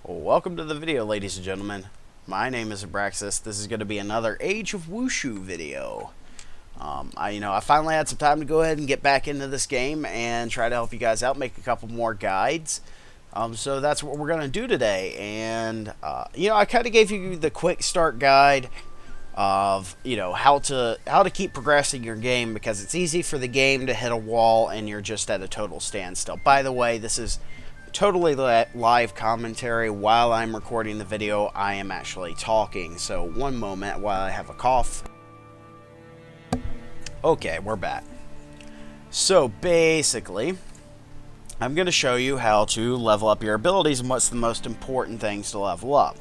Well, welcome to the video, ladies and gentlemen. My name is Abraxas. This is going to be another Age of Wushu video. I finally had some time to go ahead and get back into this game and try to help you guys out, make a couple more guides. So that's what we're going to do today. And, I kind of gave you the quick start guide of, how to keep progressing your game, because it's easy for the game to hit a wall and you're just at a total standstill. By the way, this is totally live commentary. While I'm recording the video, I am actually talking. So one moment while I have a cough. Okay, we're back. So basically, I'm going to show you how to level up your abilities and what's the most important things to level up.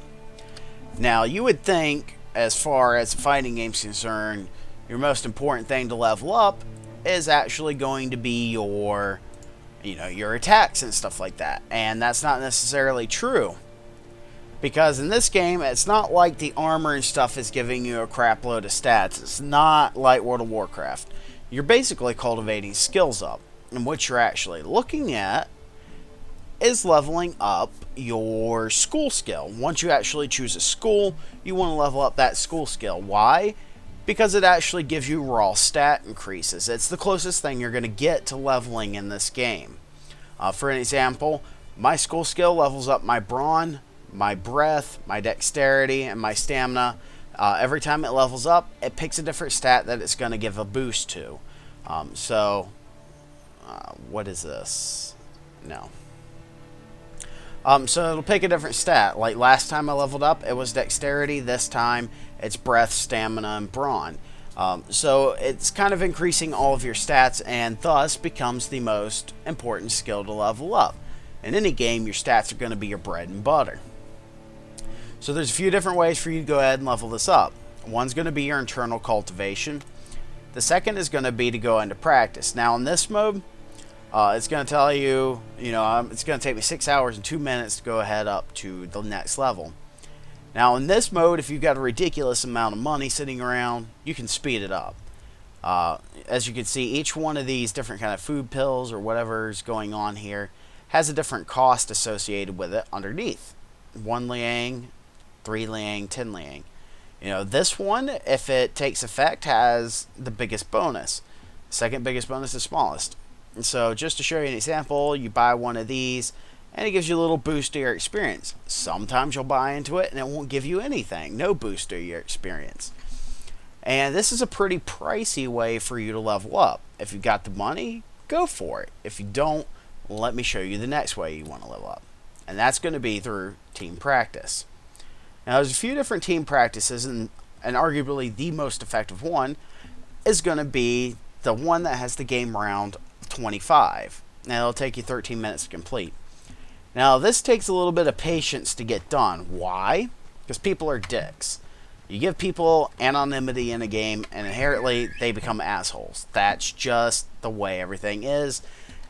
Now, you would think, as far as fighting games concerned, your most important thing to level up is actually going to be your attacks and stuff like that. And that's not necessarily true. Because in this game, it's not like the armor and stuff is giving you a crap load of stats. It's not like World of Warcraft. You're basically cultivating skills up. And what you're actually looking at is leveling up your school skill. Once you actually choose a school, you want to level up that school skill. Why? Because it actually gives you raw stat increases. It's the closest thing you're going to get to leveling in this game. For an example, my school skill levels up my brawn, my breath, my dexterity, and my stamina. Every time it levels up, it picks a different stat that it's going to give a boost to. What is this? No. So it'll pick a different stat. Like last time I leveled up, it was dexterity. This time, it's breath, stamina, and brawn. So it's kind of increasing all of your stats, and thus becomes the most important skill to level up. In any game, your stats are going to be your bread and butter. So there's a few different ways for you to go ahead and level this up. One's going to be your internal cultivation. The second is going to be to go into practice. Now in this mode, it's going to tell you, it's going to take me 6 hours and 2 minutes to go ahead up to the next level. Now in this mode, if you've got a ridiculous amount of money sitting around, you can speed it up. As you can see, each one of these different kind of food pills or whatever's going on here has a different cost associated with it underneath. 1 liang, 3 liang, 10 liang. This one, if it takes effect, has the biggest bonus. Second biggest bonus is smallest. And so just to show you an example, you buy one of these and it gives you a little boost to your experience. Sometimes you'll buy into it and it won't give you anything. No boost to your experience. And this is a pretty pricey way for you to level up. If you've got the money, go for it. If you don't, let me show you the next way you want to level up. And that's going to be through team practice. Now there's a few different team practices, and arguably the most effective one is going to be the one that has the game round 25. Now it'll take you 13 minutes to complete. Now this takes a little bit of patience to get done. Why? Because people are dicks. You give people anonymity in a game and inherently they become assholes. That's just the way everything is.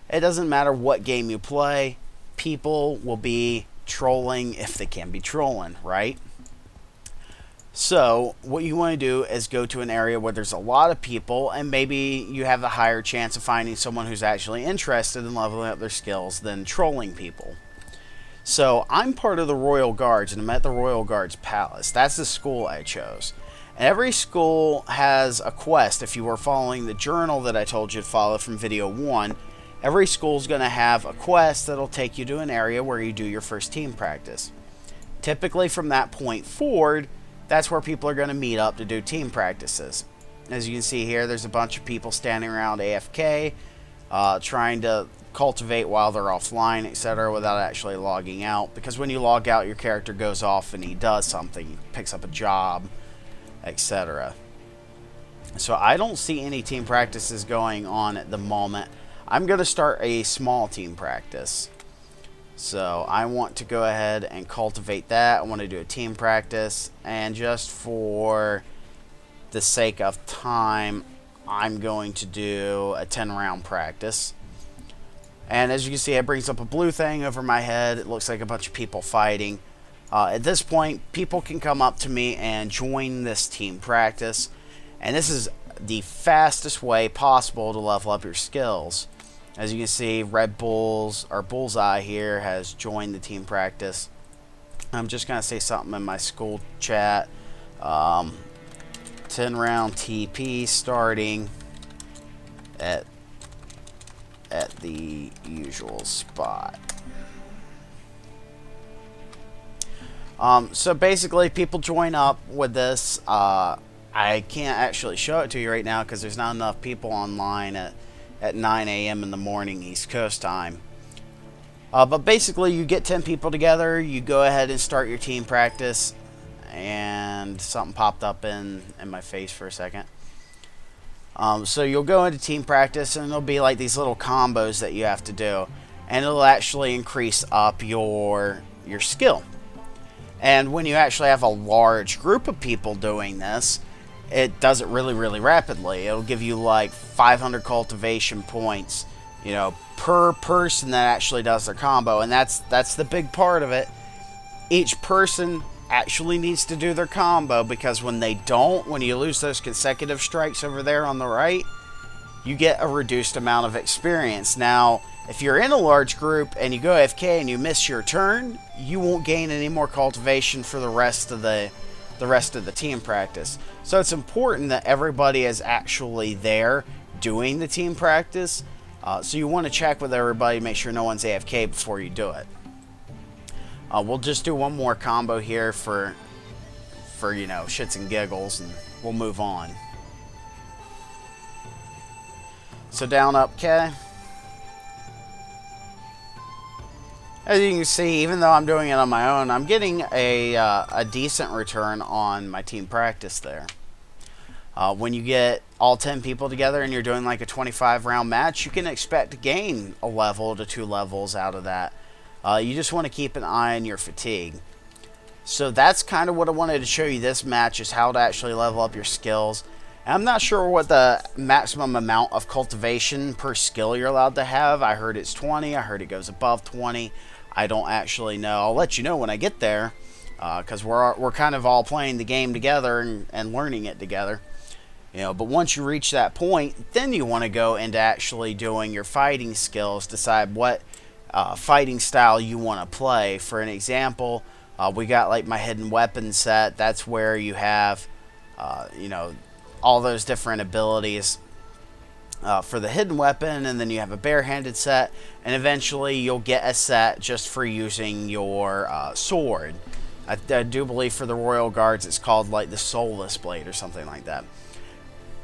It doesn't matter what game you play, people will be trolling if they can be trolling, right? So what you want to do is go to an area where there's a lot of people, and maybe you have a higher chance of finding someone who's actually interested in leveling up their skills than trolling people. So I'm part of the Royal Guards, and I'm at the Royal Guards Palace. That's the school I chose. And every school has a quest. If you were following the journal that I told you to follow from video 1, every school's going to have a quest that'll take you to an area where you do your first team practice. Typically from that point forward, that's where people are going to meet up to do team practices. As you can see here, there's a bunch of people standing around AFK, trying to cultivate while they're offline, etc., without actually logging out. Because when you log out, your character goes off and he does something, he picks up a job, etc. So I don't see any team practices going on at the moment. I'm going to start a small team practice. So I want to go ahead and cultivate that. I want to do a team practice. And just for the sake of time, I'm going to do a 10-round practice. And as you can see, it brings up a blue thing over my head. It looks like a bunch of people fighting. At this point, people can come up to me and join this team practice. And this is the fastest way possible to level up your skills. As you can see, Red Bulls, or Bullseye here, has joined the team practice. I'm just going to say something in my school chat. 10 round TP starting at the usual spot. So basically, people join up with this. I can't actually show it to you right now because there's not enough people online at 9 a.m. in the morning East Coast time. But basically, you get 10 people together, you go ahead and start your team practice, and something popped up in my face for a second. So you'll go into team practice, and there'll be like these little combos that you have to do, and it'll actually increase up your skill. And when you actually have a large group of people doing this, it does it really, really rapidly. It'll give you like 500 cultivation points, you know, per person that actually does their combo. And that's the big part of it. Each person actually needs to do their combo, because when they don't, when you lose those consecutive strikes over there on the right, you get a reduced amount of experience. Now, if you're in a large group and you go AFK and you miss your turn, you won't gain any more cultivation for the rest of the team practice. So it's important that everybody is actually there doing the team practice. So you want to check with everybody, make sure no one's AFK before you do it. We'll just do one more combo here for you know, shits and giggles, and we'll move on. So down, up, K. As you can see, even though I'm doing it on my own, I'm getting a decent return on my team practice there. When you get all 10 people together and you're doing like a 25 round match, you can expect to gain a level to 2 levels out of that. You just want to keep an eye on your fatigue. So that's kind of what I wanted to show you this match, is how to actually level up your skills. And I'm not sure what the maximum amount of cultivation per skill you're allowed to have. I heard it's 20. I heard it goes above 20. I don't actually know. I'll let you know when I get there, because we're kind of all playing the game together and learning it together. You know, but once you reach that point, then you want to go into actually doing your fighting skills, decide what fighting style you want to play. For an example, we got like my hidden weapon set. That's where you have, you know, all those different abilities for the hidden weapon, and then you have a barehanded set, and eventually you'll get a set just for using your sword. I do believe for the Royal Guards it's called like the Soulless Blade or something like that.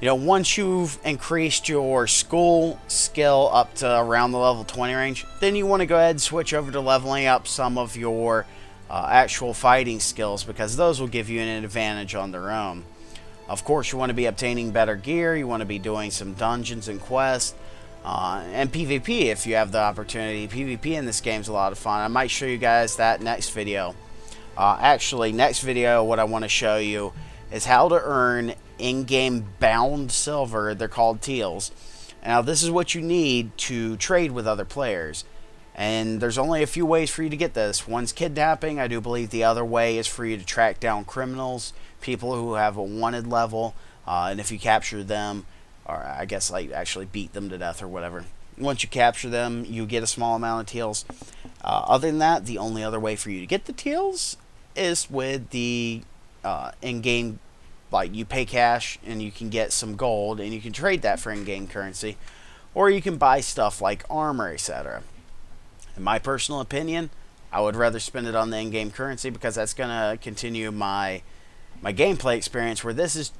You know, once you've increased your school skill up to around the level 20 range, then you want to go ahead and switch over to leveling up some of your actual fighting skills, because those will give you an advantage on their own. Of course, you want to be obtaining better gear, you want to be doing some dungeons and quests, and PvP if you have the opportunity. PvP in this game is a lot of fun. I might show you guys that next video. Actually, next video, what I want to show you is how to earn in-game bound silver. They're called teals. Now, this is what you need to trade with other players. And there's only a few ways for you to get this. One's kidnapping. I do believe the other way is for you to track down criminals, people who have a wanted level, and if you capture them, or I guess like actually beat them to death or whatever, once you capture them, you get a small amount of teals. Other than that, the only other way for you to get the teals is with the in-game, like you pay cash and you can get some gold and you can trade that for in-game currency, or you can buy stuff like armor, etc. In my personal opinion, I would rather spend it on the in-game currency, because that's going to continue my gameplay experience, where this is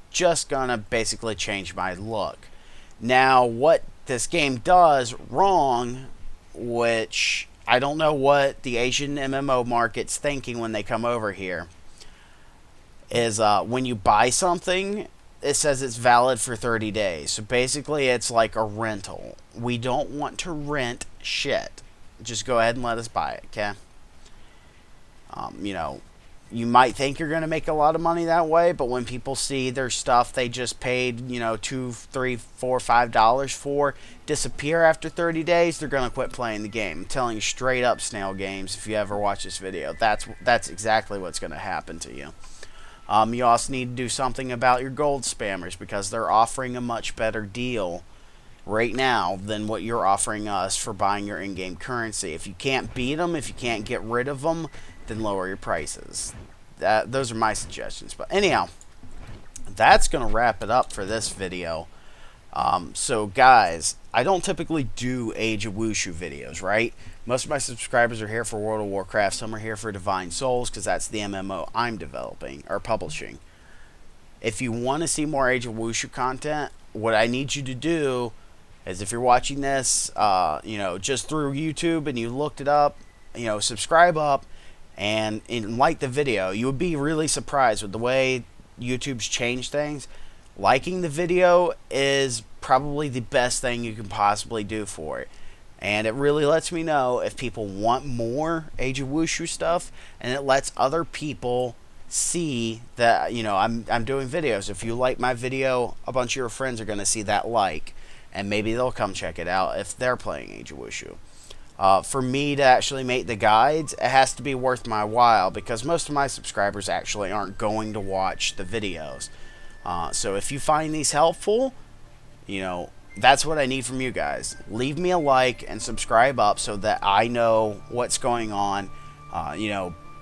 just going to basically change my look. Now, what this game does wrong, which I don't know what the Asian MMO market's thinking when they come over here, is when you buy something, it says it's valid for 30 days. So basically, it's like a rental. We don't want to rent shit. Just go ahead and let us buy it, okay? You know, you might think you're going to make a lot of money that way, but when people see their stuff they just paid, you know, $2, $3, $4, $5 for disappear after 30 days, they're going to quit playing the game. I'm telling you straight up, Snail Games, if you ever watch this video, that's exactly what's going to happen to you. You also need to do something about your gold spammers, because they're offering a much better deal right now than what you're offering us for buying your in-game currency. If you can't beat them, if you can't get rid of them, then lower your prices. Those are my suggestions. But anyhow, that's going to wrap it up for this video. So guys, I don't typically do Age of Wushu videos, right? Most of my subscribers are here for World of Warcraft. Some are here for Divine Souls because that's the MMO I'm developing or publishing. If you want to see more Age of Wushu content, what I need you to do is, if you're watching this, just through YouTube and you looked it up, subscribe up and like the video. You would be really surprised with the way YouTube's changed things. Liking the video is probably the best thing you can possibly do for it. And it really lets me know if people want more Age of Wushu stuff, and it lets other people see that, I'm doing videos. If you like my video, a bunch of your friends are going to see that like, and maybe they'll come check it out if they're playing Age of Wushu. For me to actually make the guides, it has to be worth my while, because most of my subscribers actually aren't going to watch the videos. So if you find these helpful, that's what I need from you guys. Leave me a like and subscribe up so that I know what's going on.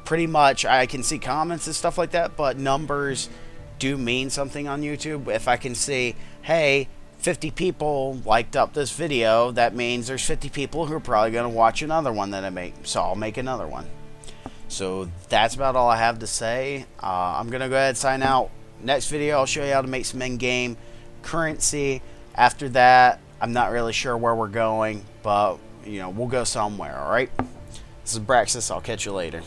Pretty much I can see comments and stuff like that, but numbers do mean something on YouTube. If I can see, hey, 50 people liked up this video, that means there's 50 people who are probably going to watch another one that I make, so I'll make another one. So that's about all I have to say. I'm going to go ahead and sign out. Next video, I'll show you how to make some in-game currency. After that, I'm not really sure where we're going, but, we'll go somewhere, alright? This is Braxis. I'll catch you later.